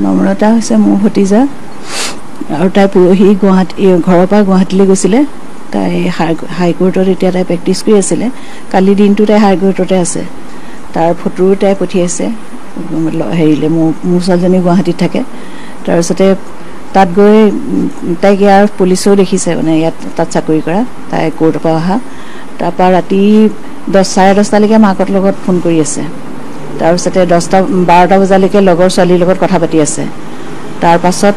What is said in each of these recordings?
নম্ৰতা হৈছে মোৰ ভতিজা আৰু তাই পৰহি ঘৰৰ পৰা গুৱাহাটীলৈ গৈছিলে তাই হাইকোৰ্টত এতিয়া তাই প্ৰেক্টিছ কৰি আছিলে কালি দিনটো তাই হাইকোৰ্টতে আছে তাৰ ফটোও তাই পঠিয়াইছে হেৰিলে মোৰ ছোৱালীজনী গুৱাহাটীত থাকে তাৰপিছতে তাত গৈ তাইক ইয়াৰ পুলিচেও দেখিছে মানে ইয়াত তাত চাকৰি কৰা তাই কোৰ্টৰ পৰা অহা তাৰপৰা ৰাতি 10:30লৈকে মাকৰ লগত ফোন কৰি আছে তাৰপিছতে 12টা বজালৈকে লগৰ ছোৱালীৰ লগত কথা পাতি আছে তাৰ পাছত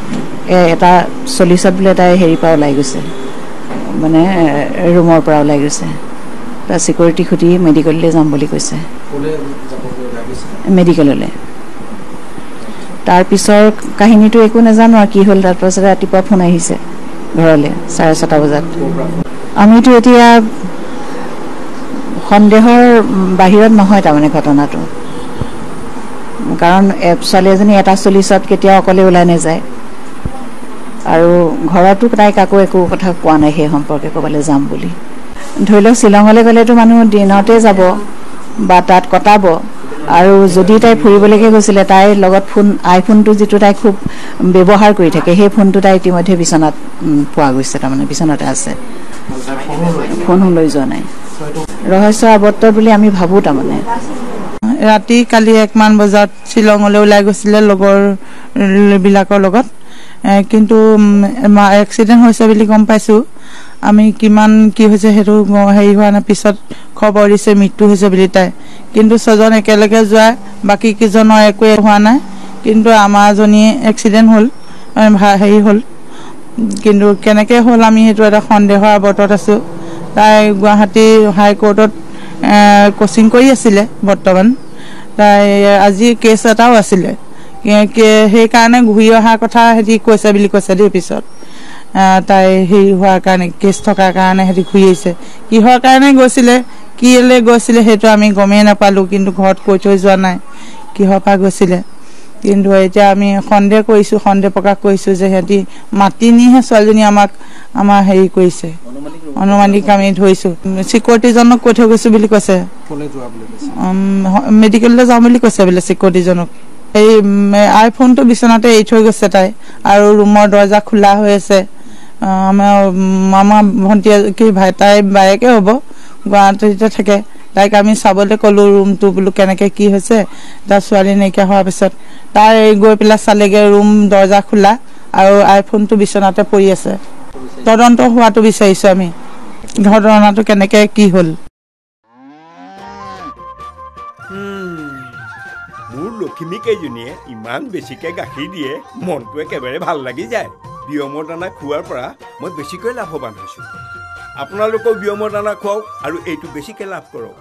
এটা 40ত বোলে তাই হেৰিৰ পৰা ওলাই গৈছে মানে ৰুমৰ পৰা ওলাই গৈছে তাৰ চিকিউৰিটি খুটি মেডিকেললৈ যাম বুলি কৈছে মেডিকেললৈ তাৰ পিছৰ কাহিনীটো একো নাজানো আৰু কি হ'ল তাৰপাছত ৰাতিপুৱা ফোন আহিছে ঘৰলৈ 6:30 বজাত আমিতো এতিয়া সন্দেহৰ বাহিৰত নহয় তাৰমানে ঘটনাটো কাৰণ ছোৱালী এজনী এটা 40ত কেতিয়াও অকলে ওলাই নাযায় আৰু ঘৰতো তাই কাকো একো কথা কোৱা নাই সেই সম্পৰ্কে ক'বলৈ যাম বুলি ধৰি লওক শ্বিলঙলৈ গ'লেতো মানুহ দিনতে যাব বা তাত কটাব আৰু যদি তাই ফুৰিবলৈকে গৈছিলে তাইৰ লগত আইফোনটো যিটো তাই খুব ব্যৱহাৰ কৰি থাকে সেই ফোনটো তাই ইতিমধ্যে বিচনাত পোৱা গৈছে তাৰমানে বিচনাতে আছে ফোনো লৈ যোৱা নাই ৰহস্য আৱদ্ধ বুলি আমি ভাবোঁ তাৰমানে ৰাতি কালি 1মান বজাত শ্বিলঙলৈ ওলাই গৈছিলে লগৰ বিলাকৰ লগত কিন্তু এক্সিডেণ্ট হৈছে বুলি গম পাইছোঁ আমি কিমান কি হৈছে সেইটো হেৰি হোৱা নাই পিছত খবৰ দিছে মৃত্যু হৈছে বুলি তাই কিন্তু 6জন একেলগে যোৱা বাকী কেইজনৰ একোৱে হোৱা নাই কিন্তু আমাৰজনী এক্সিডেণ্ট হ'ল হেৰি হ'ল কিন্তু কেনেকৈ হ'ল আমি সেইটো এটা সন্দেহৰ আৱৰ্তত আছোঁ তাই গুৱাহাটী হাইকোৰ্টত কোচিং কৰি আছিলে বৰ্তমান তাই আজি কেছ এটাও আছিলে সেইকাৰণে ঘূৰি অহাৰ কথা সিহঁতি কৈছে বুলি কৈছে দেই পিছত তাই হেৰি হোৱাৰ কাৰণে কেছ থকাৰ কাৰণে সিহঁতি ঘূৰি আহিছে কিহৰ কাৰণে গৈছিলে কিলৈ গৈছিলে সেইটো আমি গমেই নাপালোঁ কিন্তু ঘৰত কৈ থৈ যোৱা নাই কিহৰ পৰা গৈছিলে কিন্তু এতিয়া আমি সন্দেহ প্ৰকাশ কৰিছোঁ যে সিহঁতি মাতি নিহে ছোৱালীজনী আমাৰ হেৰি কৰিছে অনুমানিক আমি ধৰিছোঁ চিকিউৰিটিজনক কৈ থৈ গৈছোঁ বুলি কৈছে মেডিকেললৈ যাওঁ বুলি কৈছে বোলে চিকিউৰিটিজনক এই আইফোনটো বিচনাতে এৰি থৈ গৈছে তাই আৰু ৰুমৰ দৰ্জা খোলা হৈ আছে আমাৰ ভণ্টি কি তাই বায়েকে হ'ব গুৱাহাটীতে থাকে তাইক আমি চাবলৈ ক'লোঁ ৰুমটো বোলো কেনেকৈ কি হৈছে তাৰ ছোৱালী নাইকিয়া হোৱাৰ পিছত তাই গৈ পেলাই চালেগৈ ৰুম দৰ্জা খোলা আৰু আইফোনটো বিচনাতে পৰি আছে তদন্ত হোৱাটো বিচাৰিছোঁ আমি ঘটনাটো কেনেকৈ কি হ'ল মোৰ লখিমী কেইজনীয়ে ইমান বেছিকৈ গাখীৰ দিয়ে মনটো একেবাৰে ভাল লাগি যায় বিয়মৰ দানা খোৱাৰ পৰা মই বেছিকৈ লাভৱান হৈছোঁ আপোনালোকেও বিয়মৰ দানা খুৱাওক আৰু এইটো বেছিকৈ লাভ কৰক